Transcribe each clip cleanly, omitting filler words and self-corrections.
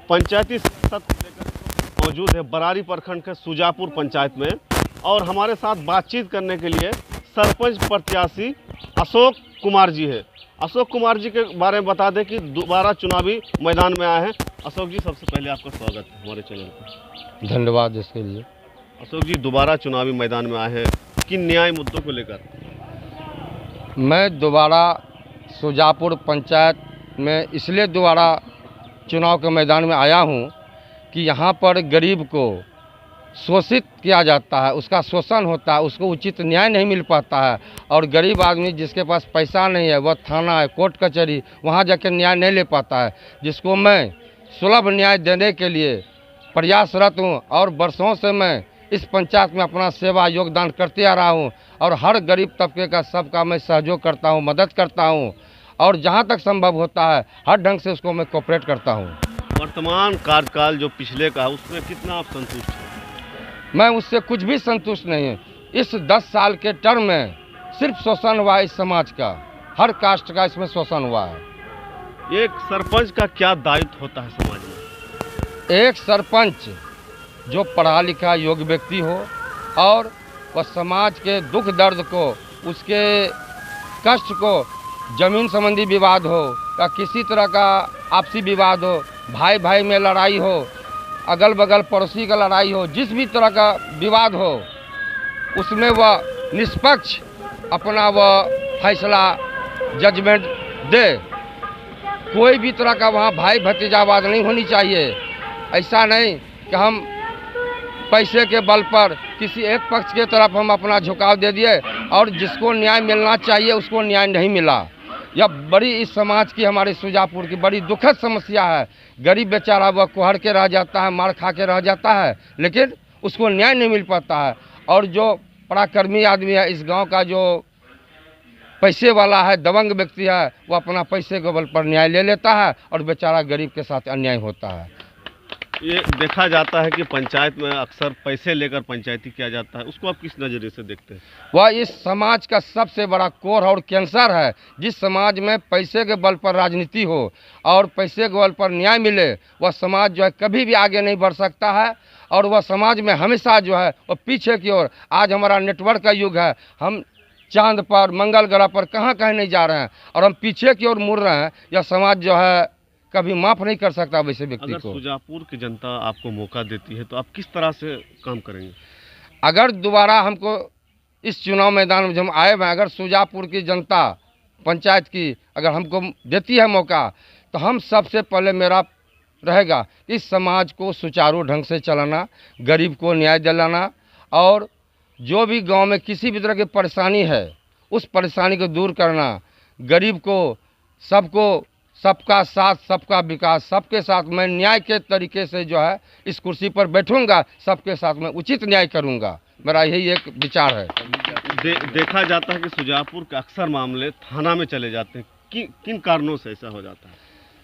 पंचायती सियासत को लेकर मौजूद है बरारी प्रखंड के सुजापुर पंचायत में, और हमारे साथ बातचीत करने के लिए सरपंच प्रत्याशी अशोक कुमार जी है। अशोक कुमार जी के बारे में बता दें कि दोबारा चुनावी मैदान में आए हैं। अशोक जी, सबसे पहले आपका स्वागत है हमारे चैनल पर। धन्यवाद इसके लिए। अशोक जी, दोबारा चुनावी मैदान में आए हैं, किन न्याय मुद्दों को लेकर? मैं दोबारा सुजापुर पंचायत में इसलिए दोबारा चुनाव के मैदान में आया हूं कि यहां पर गरीब को शोषित किया जाता है, उसका शोषण होता है, उसको उचित न्याय नहीं मिल पाता है। और गरीब आदमी जिसके पास पैसा नहीं है, वह थाना है, कोर्ट कचहरी, वहां जाकर न्याय नहीं ले पाता है, जिसको मैं सुलभ न्याय देने के लिए प्रयासरत हूं। और वर्षों से मैं इस पंचायत में अपना सेवा योगदान करते आ रहा हूं, और हर गरीब तबके का सबका मैं सहयोग करता हूं, मदद करता हूं, और जहां तक संभव होता है हर ढंग से उसको मैं कोऑपरेट करता हूं। वर्तमान कार्यकाल जो पिछले का है, उसमें कितना आप संतुष्ट हैं? मैं उससे कुछ भी संतुष्ट नहीं हूँ। इस 10 साल के टर्म में सिर्फ शोषण हुआ इस समाज का, हर कास्ट का इसमें शोषण हुआ है। एक सरपंच का क्या दायित्व होता है समाज में? एक सरपंच जो पढ़ा लिखा योग्य व्यक्ति हो, और वह समाज के दुख दर्द को, उसके कष्ट को, जमीन संबंधी विवाद हो या किसी तरह का आपसी विवाद हो, भाई भाई में लड़ाई हो, अगल बगल पड़ोसी का लड़ाई हो, जिस भी तरह का विवाद हो, उसमें वह निष्पक्ष अपना वह फैसला जजमेंट दे। कोई भी तरह का वहाँ भाई भतीजावाद नहीं होनी चाहिए। ऐसा नहीं कि हम पैसे के बल पर किसी एक पक्ष के तरफ हम अपना झुकाव दे दिए और जिसको न्याय मिलना चाहिए उसको न्याय नहीं मिला। यह बड़ी इस समाज की, हमारे सुजापुर की बड़ी दुखद समस्या है। गरीब बेचारा वह कुहर के रह जाता है, मार खा के रह जाता है, लेकिन उसको न्याय नहीं मिल पाता है। और जो पराक्रमी आदमी है इस गांव का, जो पैसे वाला है, दबंग व्यक्ति है, वो अपना पैसे के बल पर न्याय ले लेता है और बेचारा गरीब के साथ अन्याय होता है। ये देखा जाता है कि पंचायत में अक्सर पैसे लेकर पंचायती किया जाता है, उसको आप किस नज़रिए से देखते हैं? वह इस समाज का सबसे बड़ा कोर और कैंसर है। जिस समाज में पैसे के बल पर राजनीति हो और पैसे के बल पर न्याय मिले, वह समाज जो है कभी भी आगे नहीं बढ़ सकता है, और वह समाज में हमेशा जो है वो पीछे की ओर। आज हमारा नेटवर्क का युग है, हम चांद पर, मंगल ग्रह पर कहाँ नहीं जा रहे हैं, और हम पीछे की ओर मुड़ रहे हैं। यह समाज जो है कभी माफ़ नहीं कर सकता वैसे व्यक्ति को। अगर सुजापुर की जनता आपको मौका देती है तो आप किस तरह से काम करेंगे? अगर दोबारा हमको इस चुनाव मैदान में जब आए हैं, अगर सुजापुर की जनता पंचायत की अगर हमको देती है मौका, तो हम सबसे पहले मेरा रहेगा इस समाज को सुचारू ढंग से चलाना, गरीब को न्याय दिलाना, और जो भी गांव में किसी भी तरह की परेशानी है उस परेशानी को दूर करना। गरीब को, सबको, सबका साथ सबका विकास, सबके साथ मैं न्याय के तरीके से जो है इस कुर्सी पर बैठूंगा, सबके साथ मैं उचित न्याय करूंगा। मेरा यही एक विचार है। देखा जाता है कि सुजापुर के अक्सर मामले थाना में चले जाते हैं, किन कारणों से ऐसा हो जाता है?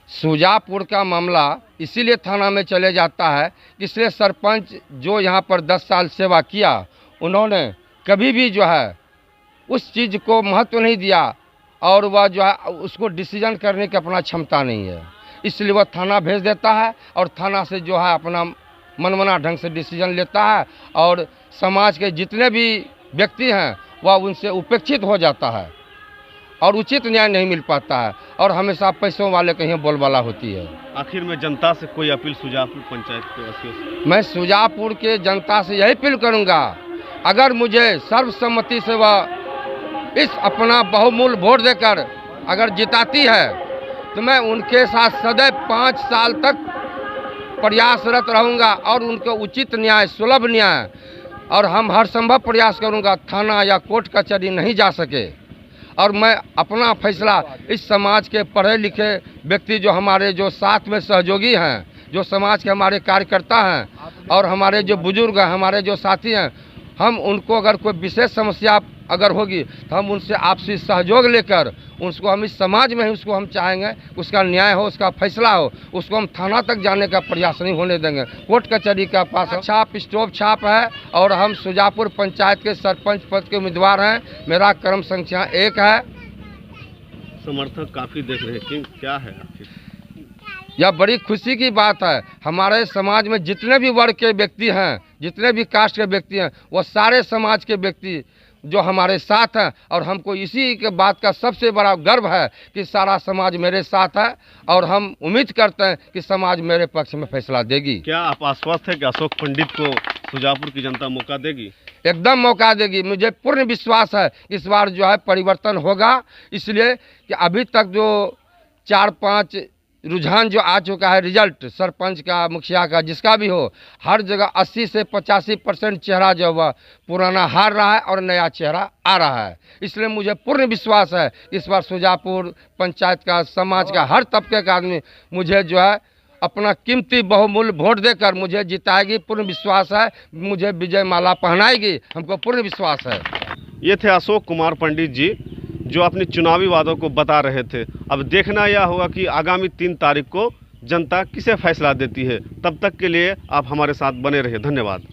सुजापुर का मामला इसीलिए थाना में चले जाता है, इसलिए सरपंच जो यहाँ पर 10 साल सेवा किया, उन्होंने कभी भी जो है उस चीज़ को महत्व नहीं दिया, और वह जो है उसको डिसीजन करने की अपना क्षमता नहीं है, इसलिए वह थाना भेज देता है, और थाना से जो है अपना मनमाना ढंग से डिसीजन लेता है, और समाज के जितने भी व्यक्ति हैं वह उनसे उपेक्षित हो जाता है, और उचित न्याय नहीं मिल पाता है, और हमेशा पैसों वाले कहीं बोलबाला होती है। आखिर में जनता से कोई अपील सुजापुर पंचायत के वासियों से? मैं सुजापुर के जनता से यही अपील करूँगा, अगर मुझे सर्वसम्मति से वह इस अपना बहुमूल्य वोट देकर अगर जिताती है, तो मैं उनके साथ सदैव 5 साल तक प्रयासरत रहूंगा, और उनको उचित न्याय, सुलभ न्याय, और हम हर संभव प्रयास करूंगा थाना या कोर्ट कचहरी नहीं जा सके, और मैं अपना फैसला इस समाज के पढ़े लिखे व्यक्ति, जो हमारे जो साथ में सहयोगी हैं, जो समाज के हमारे कार्यकर्ता हैं, और हमारे जो बुजुर्ग हैं, हमारे जो साथी हैं, हम उनको अगर कोई विशेष समस्या अगर होगी तो हम उनसे आपसी सहयोग लेकर उसको हम इस समाज में ही उसको हम चाहेंगे उसका न्याय हो, उसका फैसला हो, उसको हम थाना तक जाने का प्रयास नहीं होने देंगे। कोर्ट कचहरी का पास छाप, स्टोव छाप है, और हम सुजापुर पंचायत के सरपंच पद के उम्मीदवार हैं। मेरा क्रम संख्या 1 है। समर्थक काफ़ी देख रहे हैं, क्या है आखिर? यह बड़ी खुशी की बात है। हमारे समाज में जितने भी वर्ग के व्यक्ति हैं, जितने भी कास्ट के व्यक्ति हैं, वो सारे समाज के व्यक्ति जो हमारे साथ हैं, और हमको इसी के बात का सबसे बड़ा गर्व है कि सारा समाज मेरे साथ है, और हम उम्मीद करते हैं कि समाज मेरे पक्ष में फैसला देगी। क्या आप आश्वस्त हैं कि अशोक पंडित को सुजापुर की जनता मौका देगी? एकदम मौका देगी। मुझे पूर्ण विश्वास है इस बार जो है परिवर्तन होगा, इसलिए कि अभी तक जो 4-5 रुझान जो आ चुका है, रिजल्ट सरपंच का, मुखिया का, जिसका भी हो, हर जगह 80 से 85% चेहरा जो है पुराना हार रहा है और नया चेहरा आ रहा है। इसलिए मुझे पूर्ण विश्वास है इस बार सुजापुर पंचायत का, समाज का हर तबके का आदमी मुझे जो है अपना कीमती बहुमूल्य वोट देकर मुझे जिताएगी। पूर्ण विश्वास है, मुझे विजय माला पहनाएगी, हमको पूर्ण विश्वास है। ये थे अशोक कुमार पंडित जी, जो अपने चुनावी वादों को बता रहे थे। अब देखना यह होगा कि आगामी 3 तारीख को जनता किसे फैसला देती है। तब तक के लिए आप हमारे साथ बने रहिए। धन्यवाद।